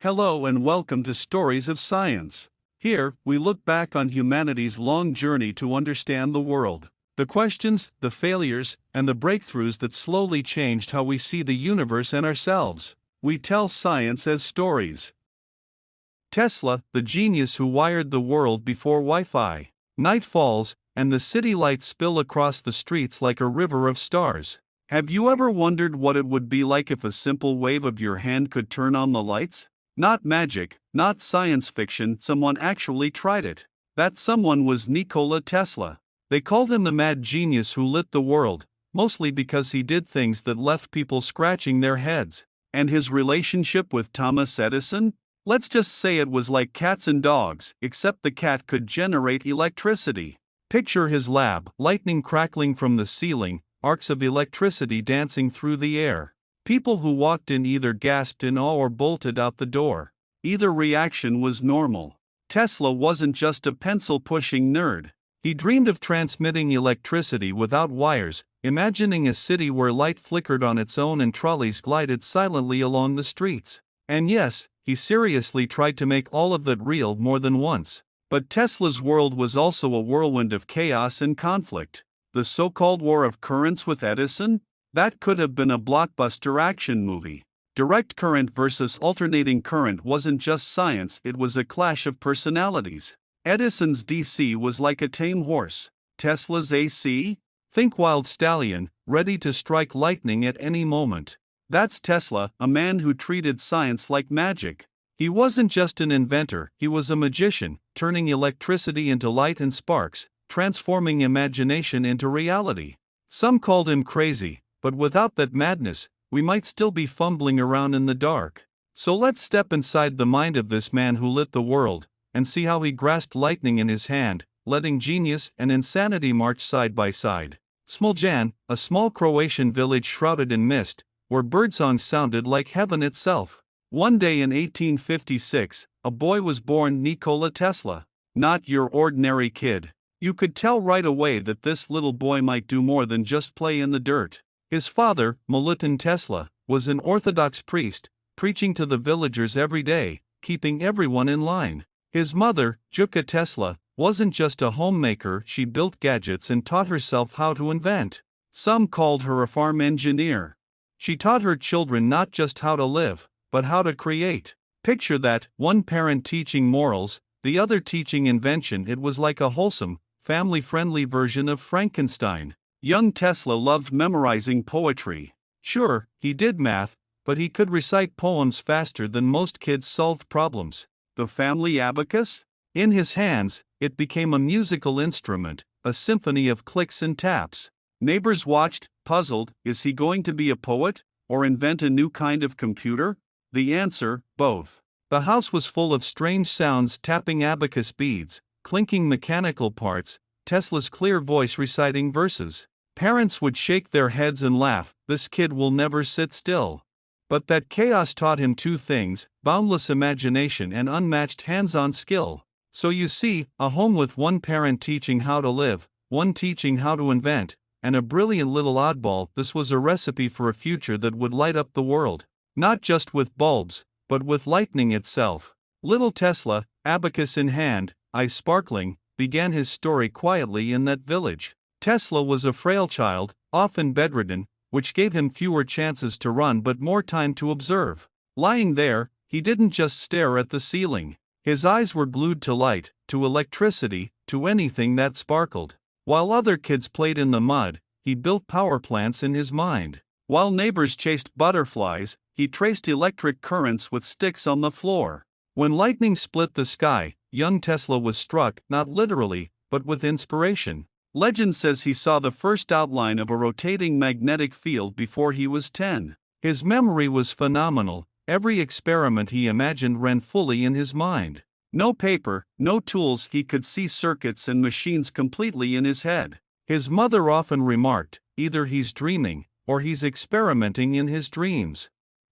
Hello and welcome to Stories of Science. Here, we look back on humanity's long journey to understand the world. The questions, the failures, and the breakthroughs that slowly changed how we see the universe and ourselves. We tell science as stories. Tesla, the genius who wired the world before Wi-Fi. Night falls, and the city lights spill across the streets like a river of stars. Have you ever wondered what it would be like if a simple wave of your hand could turn on the lights? Not magic, not science fiction, someone actually tried it. That someone was Nikola Tesla. They called him the mad genius who lit the world, mostly because he did things that left people scratching their heads. And his relationship with Thomas Edison? Let's just say it was like cats and dogs, except the cat could generate electricity. Picture his lab, lightning crackling from the ceiling, arcs of electricity dancing through the air. People who walked in either gasped in awe or bolted out the door. Either reaction was normal. Tesla wasn't just a pencil-pushing nerd. He dreamed of transmitting electricity without wires, imagining a city where light flickered on its own and trolleys glided silently along the streets. And yes, he seriously tried to make all of that real more than once. But Tesla's world was also a whirlwind of chaos and conflict. The so-called War of Currents with Edison? That could have been a blockbuster action movie. Direct current versus alternating current wasn't just science, it was a clash of personalities. Edison's DC was like a tame horse. Tesla's AC? Think wild stallion, ready to strike lightning at any moment. That's Tesla, a man who treated science like magic. He wasn't just an inventor, he was a magician, turning electricity into light and sparks, transforming imagination into reality. Some called him crazy, but without that madness, we might still be fumbling around in the dark. So let's step inside the mind of this man who lit the world, and see how he grasped lightning in his hand, letting genius and insanity march side by side. Smiljan, a small Croatian village shrouded in mist, where birdsong sounded like heaven itself. One day in 1856, a boy was born, Nikola Tesla. Not your ordinary kid. You could tell right away that this little boy might do more than just play in the dirt. His father, Milutin Tesla, was an Orthodox priest, preaching to the villagers every day, keeping everyone in line. His mother, Juka Tesla, wasn't just a homemaker, she built gadgets and taught herself how to invent. Some called her a farm engineer. She taught her children not just how to live, but how to create. Picture that, one parent teaching morals, the other teaching invention. It was like a wholesome, family-friendly version of Frankenstein. Young Tesla loved memorizing poetry. Sure, he did math, but he could recite poems faster than most kids solved problems. The family abacus? In his hands, it became a musical instrument, a symphony of clicks and taps. Neighbors watched, puzzled, is he going to be a poet, or invent a new kind of computer? The answer, both. The house was full of strange sounds, tapping abacus beads, clinking mechanical parts, Tesla's clear voice reciting verses. Parents would shake their heads and laugh, this kid will never sit still. But that chaos taught him two things, boundless imagination and unmatched hands-on skill. So you see, a home with one parent teaching how to live, one teaching how to invent, and a brilliant little oddball, this was a recipe for a future that would light up the world. Not just with bulbs, but with lightning itself. Little Tesla, abacus in hand, eyes sparkling, began his story quietly in that village. Tesla was a frail child, often bedridden, which gave him fewer chances to run but more time to observe. Lying there, he didn't just stare at the ceiling. His eyes were glued to light, to electricity, to anything that sparkled. While other kids played in the mud, he built power plants in his mind. While neighbors chased butterflies, he traced electric currents with sticks on the floor. When lightning split the sky, young Tesla was struck, not literally, but with inspiration. Legend says he saw the first outline of a rotating magnetic field before he was 10. His memory was phenomenal, every experiment he imagined ran fully in his mind. No paper, no tools, he could see circuits and machines completely in his head. His mother often remarked, either he's dreaming, or he's experimenting in his dreams.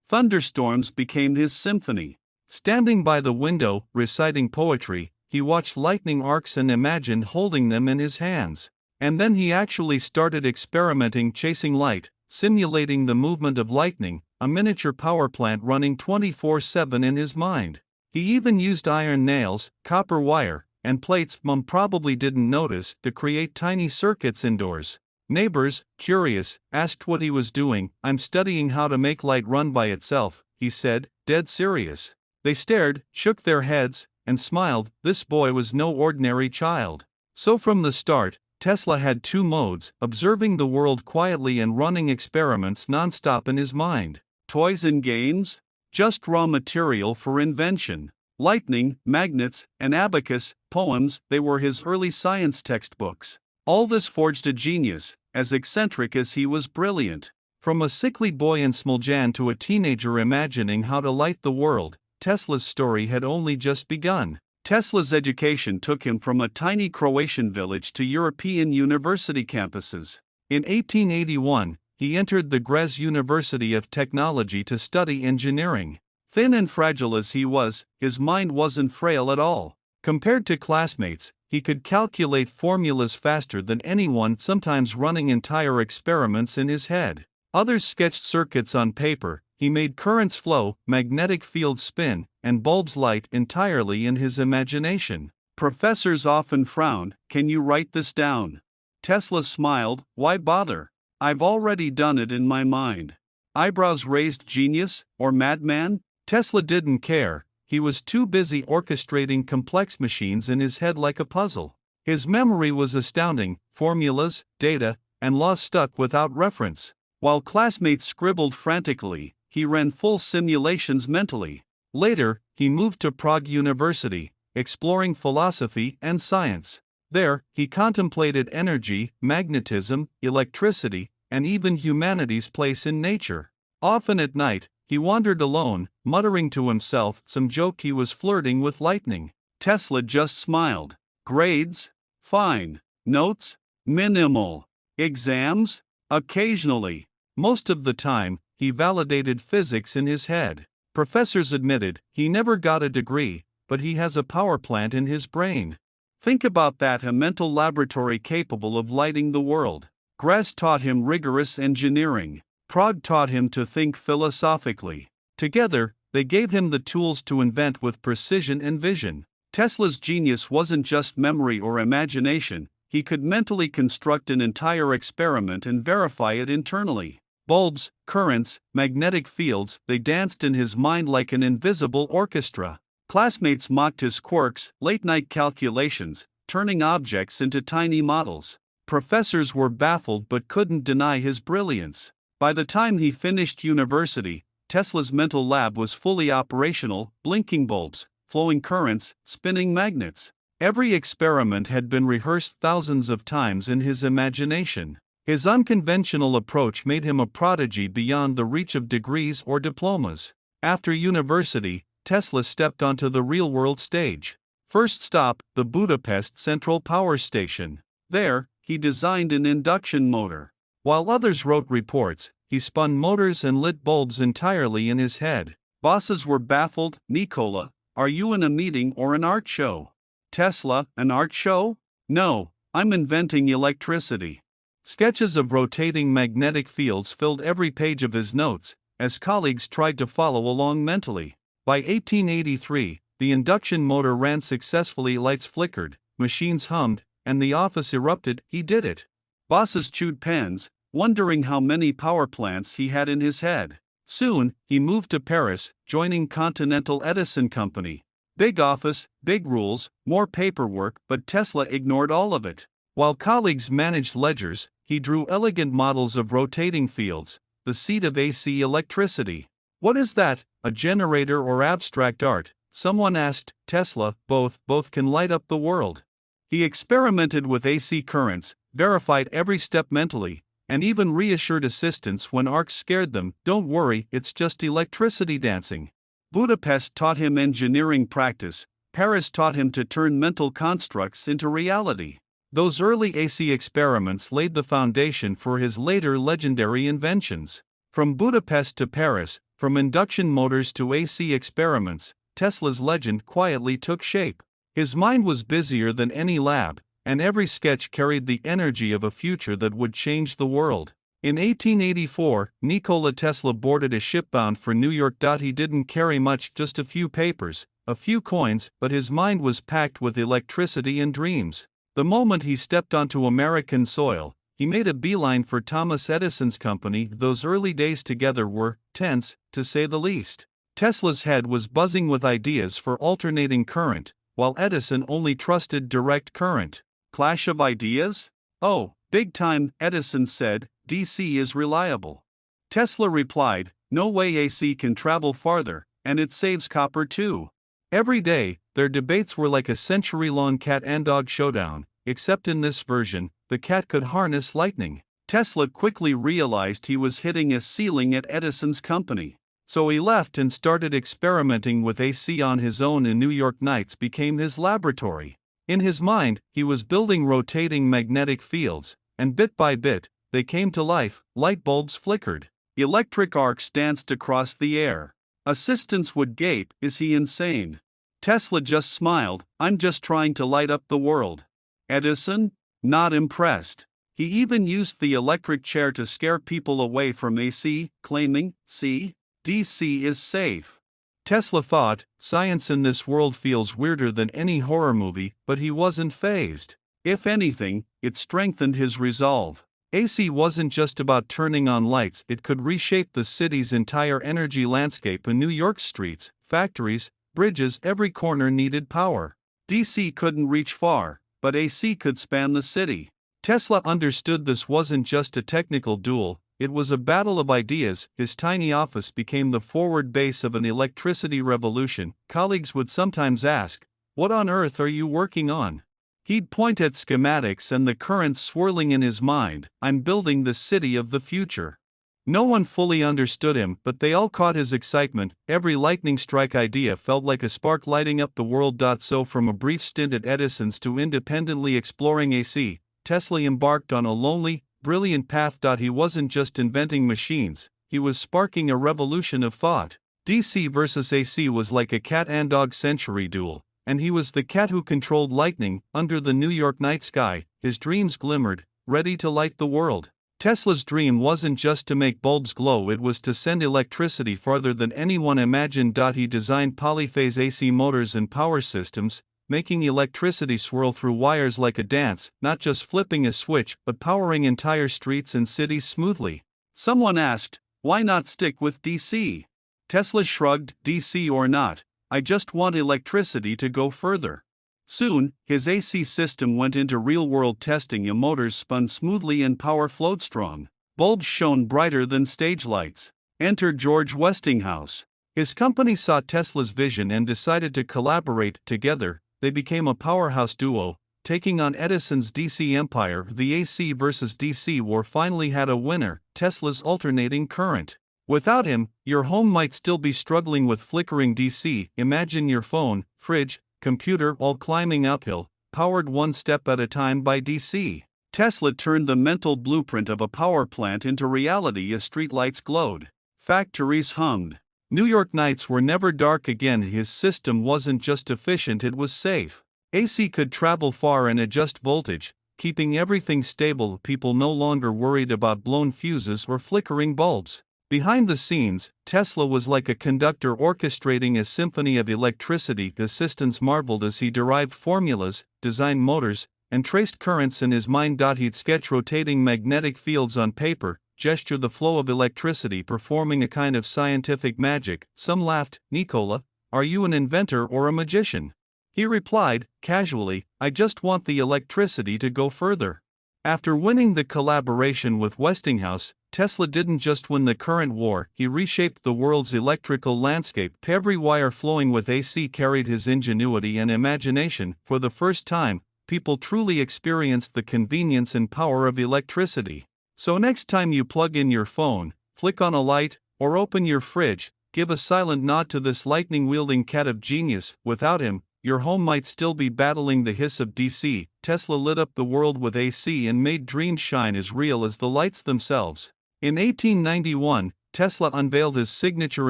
Thunderstorms became his symphony. Standing by the window, reciting poetry, he watched lightning arcs and imagined holding them in his hands. And then he actually started experimenting, chasing light, simulating the movement of lightning, a miniature power plant running 24/7 in his mind. He even used iron nails, copper wire, and plates Mom probably didn't notice to create tiny circuits indoors. Neighbors, curious, asked what he was doing. "I'm studying how to make light run by itself," he said, dead serious. They stared, shook their heads, and smiled. This boy was no ordinary child. So from the start, Tesla had two modes: observing the world quietly and running experiments non-stop in his mind. Toys and games? Just raw material for invention. Lightning, magnets, an abacus, poems, they were his early science textbooks. All this forged a genius, as eccentric as he was brilliant. From a sickly boy in Smiljan to a teenager imagining how to light the world, Tesla's story had only just begun. Tesla's education took him from a tiny Croatian village to European university campuses. In 1881, he entered the Graz University of Technology to study engineering. Thin and fragile as he was, his mind wasn't frail at all. Compared to classmates, he could calculate formulas faster than anyone, sometimes running entire experiments in his head. Others sketched circuits on paper. He made currents flow, magnetic fields spin, and bulbs light entirely in his imagination. Professors often frowned. "Can you write this down?" Tesla smiled. "Why bother? I've already done it in my mind." Eyebrows raised. "Genius or madman?" Tesla didn't care. He was too busy orchestrating complex machines in his head like a puzzle. His memory was astounding: formulas, data, and laws stuck without reference. While classmates scribbled frantically, he ran full simulations mentally. Later, he moved to Prague University, exploring philosophy and science. There, he contemplated energy, magnetism, electricity, and even humanity's place in nature. Often at night, he wandered alone, muttering to himself some joke he was flirting with lightning. Tesla just smiled. Grades? Fine. Notes? Minimal. Exams? Occasionally. Most of the time, he validated physics in his head. Professors admitted he never got a degree, but he has a power plant in his brain. Think about that, a mental laboratory capable of lighting the world. Graz taught him rigorous engineering. Prague taught him to think philosophically. Together, they gave him the tools to invent with precision and vision. Tesla's genius wasn't just memory or imagination. He could mentally construct an entire experiment and verify it internally. Bulbs, currents, magnetic fields, they danced in his mind like an invisible orchestra. Classmates mocked his quirks, late-night calculations, turning objects into tiny models. Professors were baffled but couldn't deny his brilliance. By the time he finished university, Tesla's mental lab was fully operational: blinking bulbs, flowing currents, spinning magnets. Every experiment had been rehearsed thousands of times in his imagination. His unconventional approach made him a prodigy beyond the reach of degrees or diplomas. After university, Tesla stepped onto the real-world stage. First stop, the Budapest Central Power Station. There, he designed an induction motor. While others wrote reports, he spun motors and lit bulbs entirely in his head. Bosses were baffled. "Nikola, are you in a meeting or an art show?" Tesla, "An art show? No, I'm inventing electricity." Sketches of rotating magnetic fields filled every page of his notes, as colleagues tried to follow along mentally. By 1883, the induction motor ran successfully, lights flickered, machines hummed, and the office erupted. He did it. Bosses chewed pens, wondering how many power plants he had in his head. Soon, he moved to Paris, joining Continental Edison Company. Big office, big rules, more paperwork, but Tesla ignored all of it. While colleagues managed ledgers, he drew elegant models of rotating fields, the seat of AC electricity. "What is that, a generator or abstract art?" someone asked. Tesla, both can light up the world." He experimented with AC currents, verified every step mentally, and even reassured assistants when arcs scared them. "Don't worry, it's just electricity dancing." Budapest taught him engineering practice. Paris taught him to turn mental constructs into reality. Those early AC experiments laid the foundation for his later legendary inventions. From Budapest to Paris, from induction motors to AC experiments, Tesla's legend quietly took shape. His mind was busier than any lab, and every sketch carried the energy of a future that would change the world. In 1884, Nikola Tesla boarded a ship bound for New York. He didn't carry much, just a few papers, a few coins, but his mind was packed with electricity and dreams. The moment he stepped onto American soil, he made a beeline for Thomas Edison's company. Those early days together were tense, to say the least. Tesla's head was buzzing with ideas for alternating current, while Edison only trusted direct current. Clash of ideas? Oh, big time, Edison said. DC is reliable. Tesla replied, no way, AC can travel farther, and it saves copper too. Every day, their debates were like a century-long cat and dog showdown, except in this version, the cat could harness lightning. Tesla quickly realized he was hitting a ceiling at Edison's company. So he left and started experimenting with AC on his own. In New York, nights became his laboratory. In his mind, he was building rotating magnetic fields, and bit by bit, they came to life. Light bulbs flickered. Electric arcs danced across the air. Assistants would gape, is he insane? Tesla just smiled, I'm just trying to light up the world. Edison? Not impressed. He even used the electric chair to scare people away from AC, claiming, see, DC is safe. Tesla thought, science in this world feels weirder than any horror movie, but he wasn't fazed. If anything, it strengthened his resolve. AC wasn't just about turning on lights, it could reshape the city's entire energy landscape. In New York's streets, factories, bridges, every corner needed power. DC couldn't reach far, but AC could span the city. Tesla understood this wasn't just a technical duel, it was a battle of ideas. His tiny office became the forward base of an electricity revolution. Colleagues would sometimes ask, what on earth are you working on? He'd point at schematics and the currents swirling in his mind. I'm building the city of the future. No one fully understood him, but they all caught his excitement. Every lightning strike idea felt like a spark lighting up the world. So from a brief stint at Edison's to independently exploring AC, Tesla embarked on a lonely, brilliant path. He wasn't just inventing machines, he was sparking a revolution of thought. DC versus AC was like a cat and dog century duel, and he was the cat who controlled lightning. Under the New York night sky, his dreams glimmered, ready to light the world. Tesla's dream wasn't just to make bulbs glow, it was to send electricity farther than anyone imagined. He designed polyphase AC motors and power systems, making electricity swirl through wires like a dance, not just flipping a switch, but powering entire streets and cities smoothly. Someone asked, why not stick with DC? Tesla shrugged, DC or not, I just want electricity to go further. Soon, his AC system went into real-world testing. Motors spun smoothly and power flowed strong. Bulbs shone brighter than stage lights. Enter George Westinghouse. His company saw Tesla's vision and decided to collaborate. Together, they became a powerhouse duo, taking on Edison's DC empire. The AC versus DC war finally had a winner, Tesla's alternating current. Without him, your home might still be struggling with flickering DC. Imagine your phone, fridge, computer all climbing uphill, powered one step at a time by DC. Tesla turned the mental blueprint of a power plant into reality as streetlights glowed. Factories hummed. New York nights were never dark again. His system wasn't just efficient, it was safe. AC could travel far and adjust voltage, keeping everything stable. People no longer worried about blown fuses or flickering bulbs. Behind the scenes, Tesla was like a conductor orchestrating a symphony of electricity. Assistants marveled as he derived formulas, designed motors, and traced currents in his mind. He'd sketch rotating magnetic fields on paper, gesture the flow of electricity, performing a kind of scientific magic. Some laughed, Nikola, are you an inventor or a magician? He replied, casually, I just want the electricity to go further. After winning the collaboration with Westinghouse, Tesla didn't just win the current war, he reshaped the world's electrical landscape. Every wire flowing with AC carried his ingenuity and imagination. For the first time, people truly experienced the convenience and power of electricity. So next time you plug in your phone, flick on a light, or open your fridge, give a silent nod to this lightning-wielding cat of genius. Without him, your home might still be battling the hiss of DC. Tesla lit up the world with AC and made dreams shine as real as the lights themselves. In 1891, Tesla unveiled his signature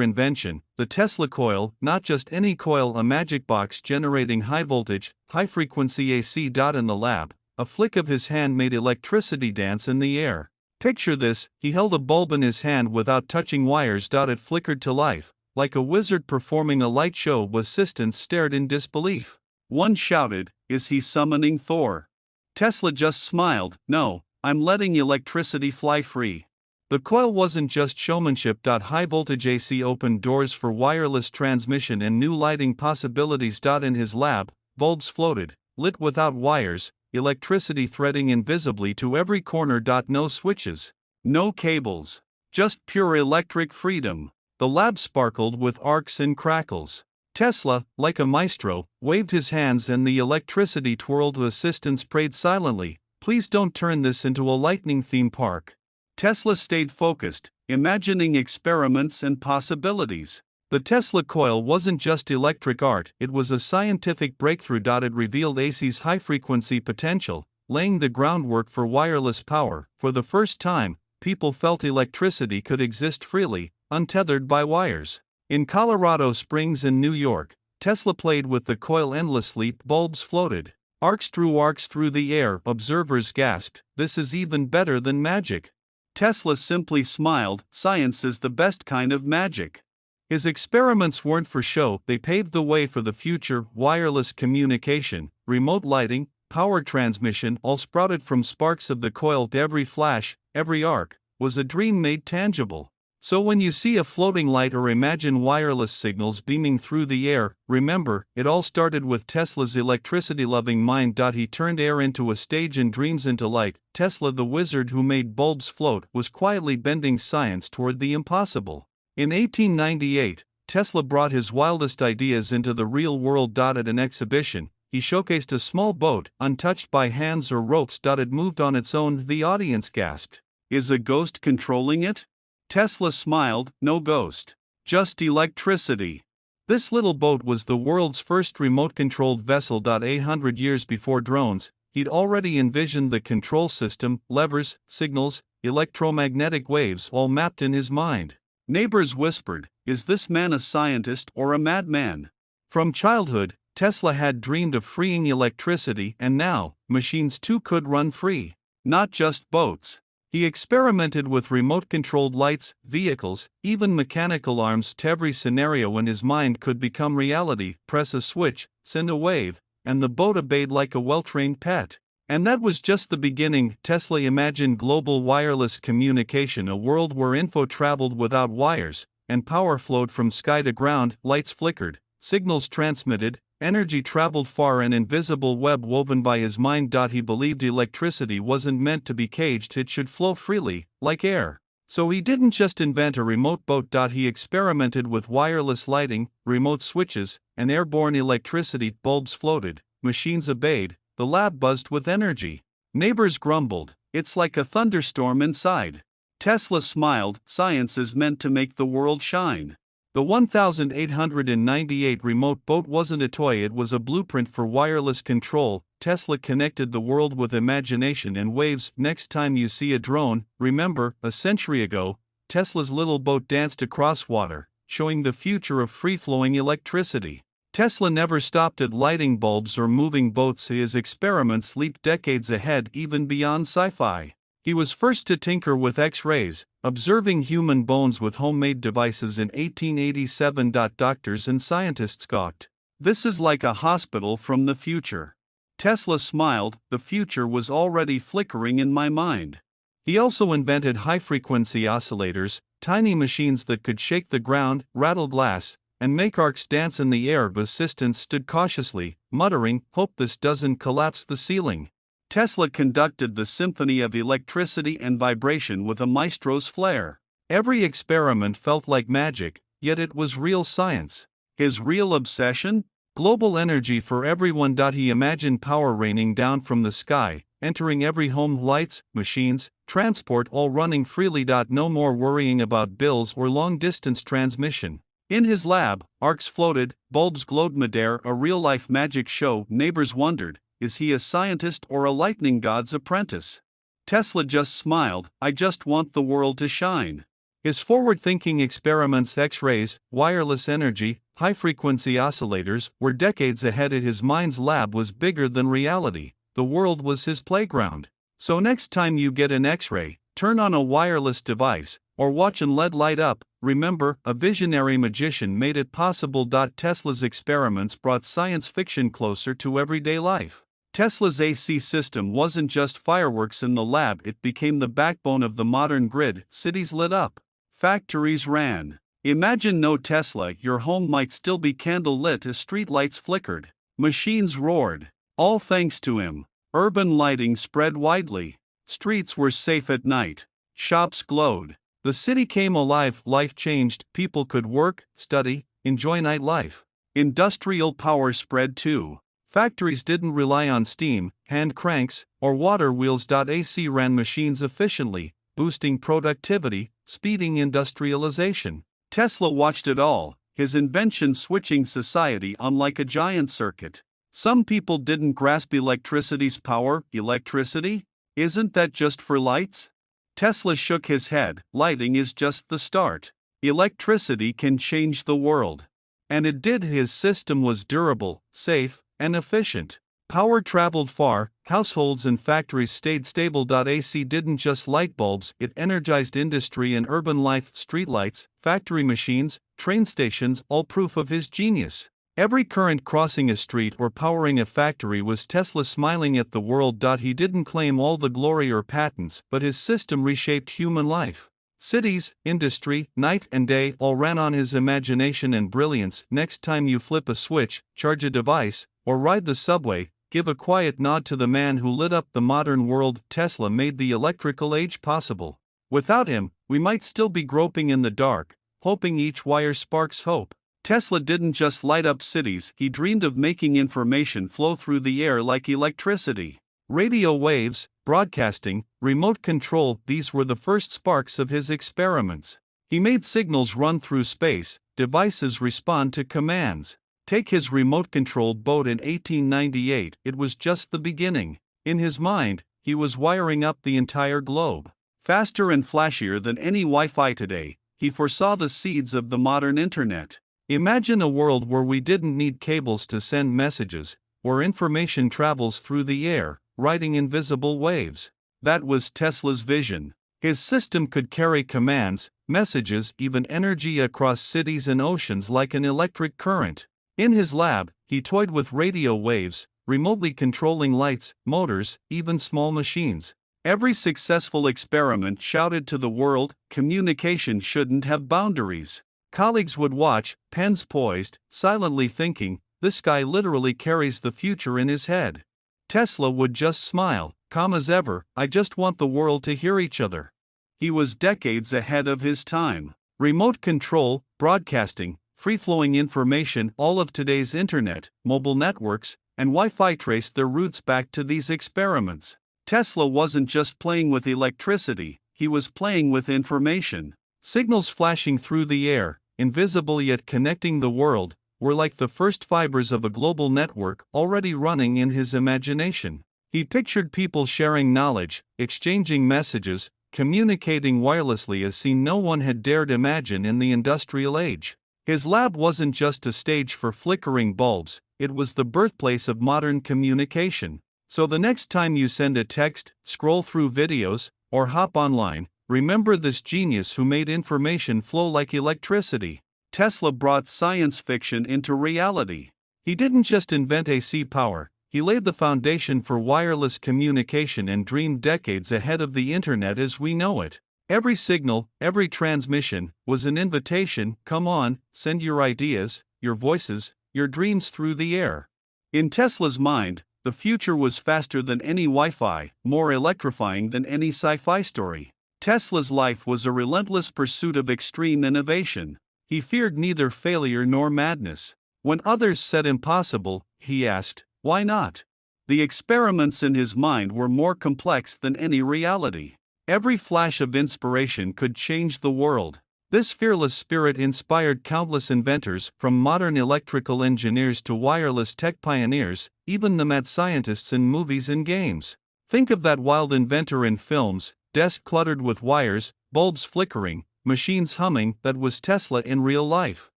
invention, the Tesla coil, not just any coil, a magic box generating high-voltage, high-frequency AC. In the lab, a flick of his hand made electricity dance in the air. Picture this: he held a bulb in his hand without touching wires. It flickered to life, like a wizard performing a light show. Assistants stared in disbelief. One shouted, "Is he summoning Thor?" Tesla just smiled, "No, I'm letting electricity fly free." The coil wasn't just showmanship. High voltage AC opened doors for wireless transmission and new lighting possibilities. In his lab, bulbs floated, lit without wires, electricity threading invisibly to every corner. No switches, no cables, just pure electric freedom. The lab sparkled with arcs and crackles. Tesla, like a maestro, waved his hands and the electricity twirled. Assistants prayed silently, "Please don't turn this into a lightning theme park." Tesla stayed focused, imagining experiments and possibilities. The Tesla coil wasn't just electric art, it was a scientific breakthrough. It revealed AC's high-frequency potential, laying the groundwork for wireless power. For the first time, people felt electricity could exist freely, untethered by wires. In Colorado Springs and New York, Tesla played with the coil endlessly. Bulbs floated. Arcs drew arcs through the air. Observers gasped, "This is even better than magic." Tesla simply smiled, "Science is the best kind of magic." His experiments weren't for show, they paved the way for the future. Wireless communication, remote lighting, power transmission all sprouted from sparks of the coil. Every flash, every arc, was a dream made tangible. So when you see a floating light or imagine wireless signals beaming through the air, remember, it all started with Tesla's electricity-loving mind. He turned air into a stage and dreams into light. Tesla, the wizard who made bulbs float, was quietly bending science toward the impossible. In 1898, Tesla brought his wildest ideas into the real world. At an exhibition, he showcased a small boat, untouched by hands or ropes. It moved on its own. The audience gasped, "Is a ghost controlling it?" Tesla smiled, "No ghost. Just electricity." This little boat was the world's first remote-controlled vessel. 800 years before drones, he'd already envisioned the control system, levers, signals, electromagnetic waves all mapped in his mind. Neighbors whispered, "Is this man a scientist or a madman?" From childhood, Tesla had dreamed of freeing electricity, and now, machines too could run free. Not just boats. He experimented with remote-controlled lights, vehicles, even mechanical arms. Every scenario in his mind could become reality. Press a switch, send a wave, and the boat obeyed like a well-trained pet. And that was just the beginning. Tesla imagined global wireless communication, a world where info traveled without wires, and power flowed from sky to ground. Lights flickered, signals transmitted, energy traveled far, an invisible web woven by his mind. He believed electricity wasn't meant to be caged, it should flow freely, like air. So he didn't just invent a remote boat. He experimented with wireless lighting, remote switches, and airborne electricity. Bulbs floated, machines obeyed, the lab buzzed with energy. Neighbors grumbled, "It's like a thunderstorm inside." Tesla smiled, "Science is meant to make the world shine." The 1898 remote boat wasn't a toy, it was a blueprint for wireless control. Tesla connected the world with imagination and waves. Next time you see a drone, remember, a century ago, Tesla's little boat danced across water, showing the future of free-flowing electricity. Tesla never stopped at lighting bulbs or moving boats. His experiments leaped decades ahead, even beyond sci-fi. He was first to tinker with X-rays, observing human bones with homemade devices in 1887. Doctors and scientists gawked. "This is like a hospital from the future." Tesla smiled, "The future was already flickering in my mind." He also invented high-frequency oscillators, tiny machines that could shake the ground, rattle glass, and make arcs dance in the air. Assistants stood cautiously, muttering, "Hope this doesn't collapse the ceiling." Tesla conducted the symphony of electricity and vibration with a maestro's flair. Every experiment felt like magic, yet it was real science. His real obsession? Global energy for everyone. He imagined power raining down from the sky, entering every home. Lights, machines, transport all running freely. No more worrying about bills or long-distance transmission. In his lab, arcs floated, bulbs glowed. Midair, a real-life magic show. Neighbors wondered, is he a scientist or a lightning god's apprentice? Tesla just smiled, "I just want the world to shine." His forward-thinking experiments, X-rays, wireless energy, high-frequency oscillators, were decades ahead. His mind's lab was bigger than reality. The world was his playground. So next time you get an X-ray, turn on a wireless device, or watch an LED light up. Remember, a visionary magician made it possible. Tesla's experiments brought science fiction closer to everyday life. Tesla's AC system wasn't just fireworks in the lab, it became the backbone of the modern grid. Cities lit up. Factories ran. Imagine no Tesla, your home might still be candle-lit as streetlights flickered. Machines roared. All thanks to him. Urban lighting spread widely. Streets were safe at night. Shops glowed. The city came alive, life changed, people could work, study, enjoy nightlife. Industrial power spread too. Factories didn't rely on steam, hand cranks, or water wheels. AC ran machines efficiently, boosting productivity, speeding industrialization. Tesla watched it all, his invention switching society on like a giant circuit. Some people didn't grasp electricity's power. Electricity? Isn't that just for lights? Tesla shook his head. Lighting is just the start. Electricity can change the world. And it did. His system was durable, safe, and efficient. Power traveled far, households and factories stayed stable. AC didn't just light bulbs, it energized industry and urban life. Streetlights, factory machines, train stations, all proof of his genius. Every current crossing a street or powering a factory was Tesla smiling at the world. He didn't claim all the glory or patents, but his system reshaped human life. Cities, industry, night and day all ran on his imagination and brilliance. Next time you flip a switch, charge a device, or ride the subway, give a quiet nod to the man who lit up the modern world. Tesla made the electrical age possible. Without him, we might still be groping in the dark, hoping each wire sparks hope. Tesla didn't just light up cities, he dreamed of making information flow through the air like electricity. Radio waves, broadcasting, remote control, these were the first sparks of his experiments. He made signals run through space, devices respond to commands. Take his remote-controlled boat in 1898, it was just the beginning. In his mind, he was wiring up the entire globe. Faster and flashier than any Wi-Fi today, he foresaw the seeds of the modern internet. Imagine a world where we didn't need cables to send messages, where information travels through the air, riding invisible waves. That was Tesla's vision. His system could carry commands, messages, even energy across cities and oceans like an electric current. In his lab, he toyed with radio waves, remotely controlling lights, motors, even small machines. Every successful experiment shouted to the world, communication shouldn't have boundaries. Colleagues would watch, pens poised, silently thinking, this guy literally carries the future in his head. Tesla would just smile, calm as ever, I just want the world to hear each other. He was decades ahead of his time. Remote control, broadcasting, free-flowing information, all of today's internet, mobile networks, and Wi-Fi traced their roots back to these experiments. Tesla wasn't just playing with electricity, he was playing with information. Signals flashing through the air, invisible yet connecting the world, were like the first fibers of a global network already running in his imagination. He pictured people sharing knowledge, exchanging messages, communicating wirelessly as seen no one had dared imagine in the industrial age. His lab wasn't just a stage for flickering bulbs, it was the birthplace of modern communication. So the next time you send a text, scroll through videos, or hop online, remember this genius who made information flow like electricity. Tesla brought science fiction into reality. He didn't just invent AC power, he laid the foundation for wireless communication and dreamed decades ahead of the internet as we know it. Every signal, every transmission, was an invitation, come on, send your ideas, your voices, your dreams through the air. In Tesla's mind, the future was faster than any Wi-Fi, more electrifying than any sci-fi story. Tesla's life was a relentless pursuit of extreme innovation. He feared neither failure nor madness. When others said impossible, he asked, why not? The experiments in his mind were more complex than any reality. Every flash of inspiration could change the world. This fearless spirit inspired countless inventors, from modern electrical engineers to wireless tech pioneers, even the mad scientists in movies and games. Think of that wild inventor in films, desk cluttered with wires, bulbs flickering, machines humming. That was Tesla in real life.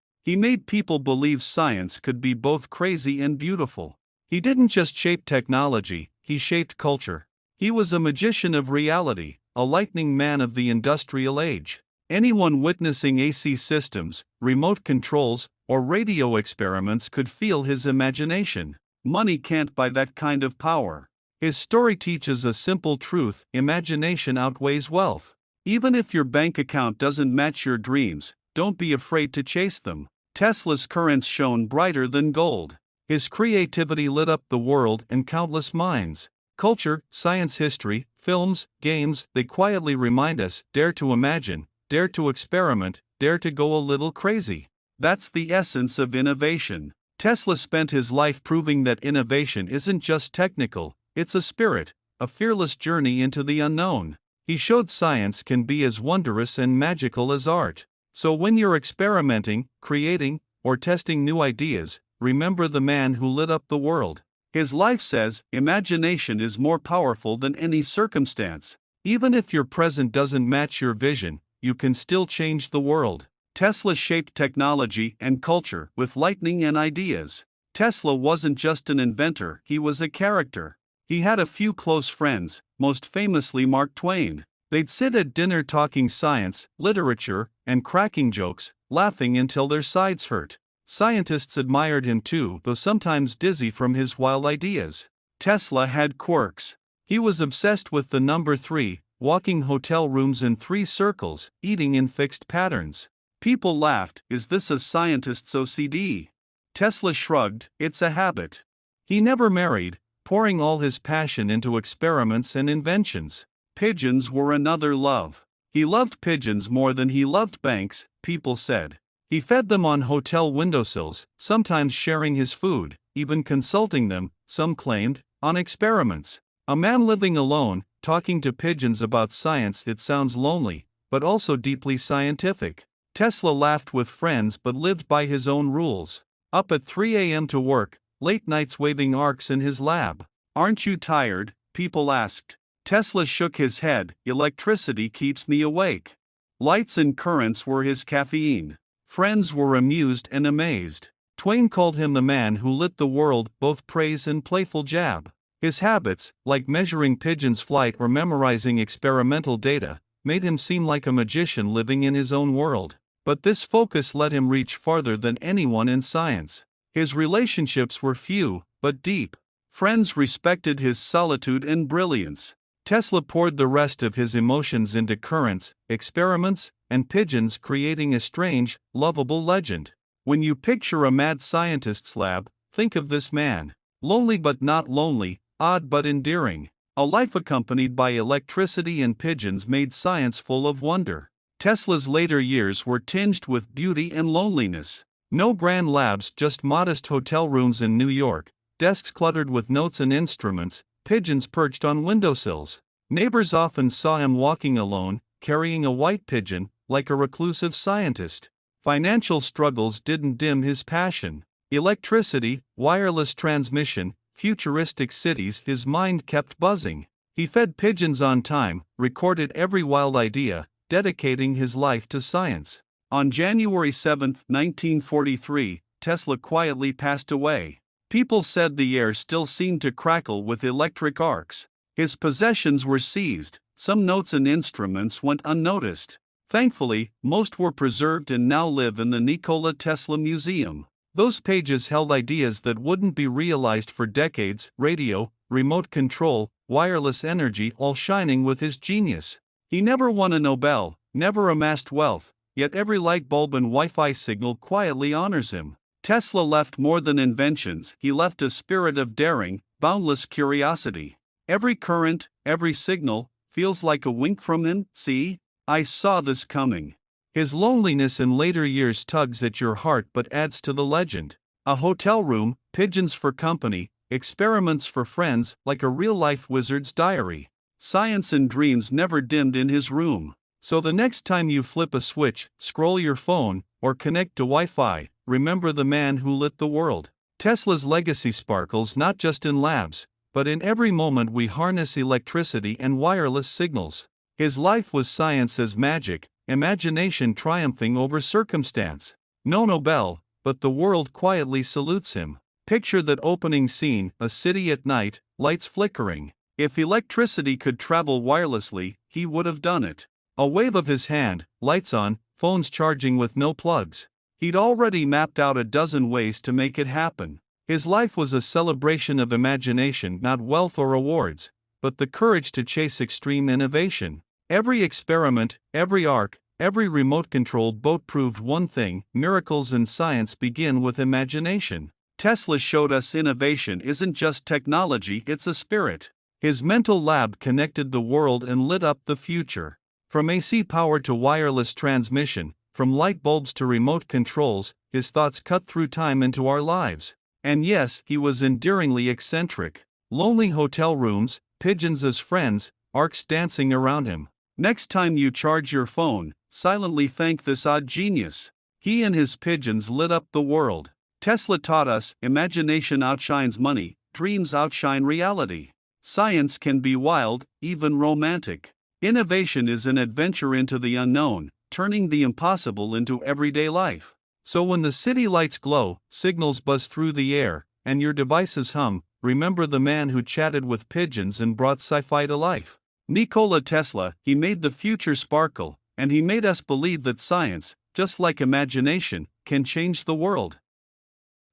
He made people believe science could be both crazy and beautiful. He didn't just shape technology, he shaped culture. He was a magician of reality, a lightning man of the industrial age. Anyone witnessing AC systems, remote controls, or radio experiments could feel his imagination. Money can't buy that kind of power. His story teaches a simple truth: imagination outweighs wealth. Even if your bank account doesn't match your dreams, don't be afraid to chase them. Tesla's currents shone brighter than gold. His creativity lit up the world and countless minds. Culture, science, history, films, games, they quietly remind us: dare to imagine, dare to experiment, dare to go a little crazy. That's the essence of innovation. Tesla spent his life proving that innovation isn't just technical, it's a spirit, a fearless journey into the unknown. He showed science can be as wondrous and magical as art. So when you're experimenting, creating, or testing new ideas, remember the man who lit up the world. His life says, imagination is more powerful than any circumstance. Even if your present doesn't match your vision, you can still change the world. Tesla shaped technology and culture with lightning and ideas. Tesla wasn't just an inventor, he was a character. He had a few close friends, most famously Mark Twain. They'd sit at dinner talking science, literature, and cracking jokes, laughing until their sides hurt. Scientists admired him too, though sometimes dizzy from his wild ideas. Tesla had quirks. He was obsessed with the number 3, walking hotel rooms in 3 circles, eating in fixed patterns. People laughed, "Is this a scientist's OCD?" Tesla shrugged, "It's a habit." He never married, pouring all his passion into experiments and inventions. Pigeons were another love. He loved pigeons more than he loved banks, people said. He fed them on hotel windowsills, sometimes sharing his food, even consulting them, some claimed, on experiments. A man living alone, talking to pigeons about science. It sounds lonely, but also deeply scientific. Tesla laughed with friends but lived by his own rules. Up at 3 a.m. to work, late nights waving arcs in his lab. "Aren't you tired?" people asked. Tesla shook his head, "Electricity keeps me awake." Lights and currents were his caffeine. Friends were amused and amazed. Twain called him the man who lit the world, both praise and playful jab. His habits, like measuring pigeons' flight or memorizing experimental data, made him seem like a magician living in his own world. But this focus let him reach farther than anyone in science. His relationships were few, but deep. Friends respected his solitude and brilliance. Tesla poured the rest of his emotions into currents, experiments, and pigeons, creating a strange, lovable legend. When you picture a mad scientist's lab, think of this man. Lonely but not lonely, odd but endearing. A life accompanied by electricity and pigeons made science full of wonder. Tesla's later years were tinged with beauty and loneliness. No grand labs, just modest hotel rooms in New York, desks cluttered with notes and instruments, pigeons perched on windowsills. Neighbors often saw him walking alone, carrying a white pigeon, like a reclusive scientist. Financial struggles didn't dim his passion. Electricity, wireless transmission, futuristic cities, his mind kept buzzing. He fed pigeons on time, recorded every wild idea, dedicating his life to science. On January 7, 1943, Tesla quietly passed away. People said the air still seemed to crackle with electric arcs. His possessions were seized, some notes and instruments went unnoticed. Thankfully, most were preserved and now live in the Nikola Tesla Museum. Those pages held ideas that wouldn't be realized for decades: radio, remote control, wireless energy, all shining with his genius. He never won a Nobel, never amassed wealth, yet every light bulb and Wi-Fi signal quietly honors him. Tesla left more than inventions, he left a spirit of daring, boundless curiosity. Every current, every signal, feels like a wink from him. "See, I saw this coming." His loneliness in later years tugs at your heart but adds to the legend. A hotel room, pigeons for company, experiments for friends, like a real-life wizard's diary. Science and dreams never dimmed in his room. So the next time you flip a switch, scroll your phone, or connect to Wi-Fi, remember the man who lit the world. Tesla's legacy sparkles not just in labs, but in every moment we harness electricity and wireless signals. His life was science as magic, imagination triumphing over circumstance. No Nobel, but the world quietly salutes him. Picture that opening scene: a city at night, lights flickering. If electricity could travel wirelessly, he would have done it. A wave of his hand, lights on, phones charging with no plugs. He'd already mapped out a dozen ways to make it happen. His life was a celebration of imagination, not wealth or awards, but the courage to chase extreme innovation. Every experiment, every arc, every remote-controlled boat proved one thing: miracles in science begin with imagination. Tesla showed us innovation isn't just technology, it's a spirit. His mental lab connected the world and lit up the future. From AC power to wireless transmission, from light bulbs to remote controls, his thoughts cut through time into our lives. And yes, he was endearingly eccentric. Lonely hotel rooms, pigeons as friends, arcs dancing around him. Next time you charge your phone, silently thank this odd genius. He and his pigeons lit up the world. Tesla taught us, imagination outshines money, dreams outshine reality. Science can be wild, even romantic. Innovation is an adventure into the unknown, turning the impossible into everyday life. So when the city lights glow, signals buzz through the air, and your devices hum, remember the man who chatted with pigeons and brought sci-fi to life. Nikola Tesla, he made the future sparkle, and he made us believe that science, just like imagination, can change the world.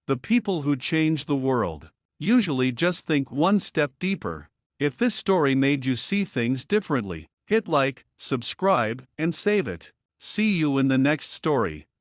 The people who change the world usually just think one step deeper. If this story made you see things differently, hit like, subscribe, and save it. See you in the next story.